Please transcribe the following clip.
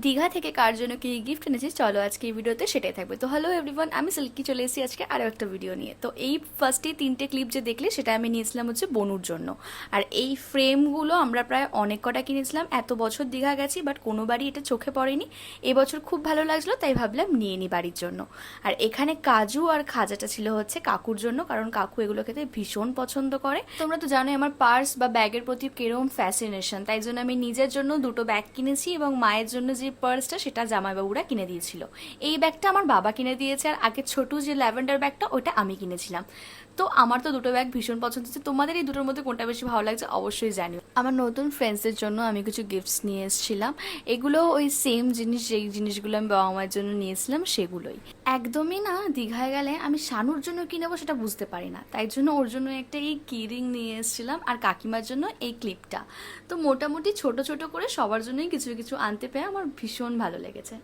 দীঘা থেকে কার জন্য কি গিফট এনেছি চলো আজকে এই ভিডিওতে সেটাই থাকবে। তো হ্যালো এভরিওয়ান, আমি সিল্কি চলে এসেছি আজকে আরও একটা ভিডিও নিয়ে। তো এই ফার্স্টেই তিনটে ক্লিপ যে দেখলে সেটা আমি নিয়েছিলাম হচ্ছে বনুর জন্য। আর এই ফ্রেমগুলো আমরা প্রায় অনেক কটা কিনেছিলাম, এত বছর দীঘা গেছি বাট কোনোবারই এটা চোখে পড়েনি। এবছর খুব ভালো লাগলো তাই ভাবলাম নিয়ে নিই বাড়ির জন্য। আর এখানে কাজু আর খাজাটা ছিল হচ্ছে কাকুর জন্য, কারণ কাকু এগুলো খেতে ভীষণ পছন্দ করে। তোমরা তো জানোই আমার পার্স বা ব্যাগের প্রতি কিরকম ফ্যাসিনেশন, তাই জন্য আমি নিজের জন্য দুটো ব্যাগ কিনেছি এবং মায়ের জন্য যে পার্সটা সেটা জামাইবাবুরা কিনে দিয়েছিল। এই ব্যাগটা আমার বাবা কিনে দিয়েছে, আর আগে ছোট যে ল্যাভেন্ডার ব্যাগটা ওটা আমি কিনেছিলাম। তো আমার তো দুটো ব্যাগ ভীষণ পছন্দ হচ্ছে। তোমাদের এই দুটোর মধ্যে কোনটা বেশি ভালো লাগছে অবশ্যই জানিও। আমার নতুন ফ্রেন্ডসদের জন্য আমি কিছু গিফটস নিয়ে এসেছিলাম। এগুলো ওই সেম জিনিস, যেই জিনিসগুলো আমি বাবা মায়ের জন্য নিয়েছিলাম সেগুলোই। একদমই না, দীঘায় গেলে আমি শানুর জন্য কি নেবো সেটা বুঝতে পারি না, তাই জন্য ওর জন্য একটা এই কিরিং নিয়ে এসেছিলাম আর কাকিমার জন্য এই ক্লিপটা। তো মোটামুটি ছোট ছোট করে সবার জন্যই কিছু কিছু আনতে পেরে আমার ভীষণ ভালো লেগেছে।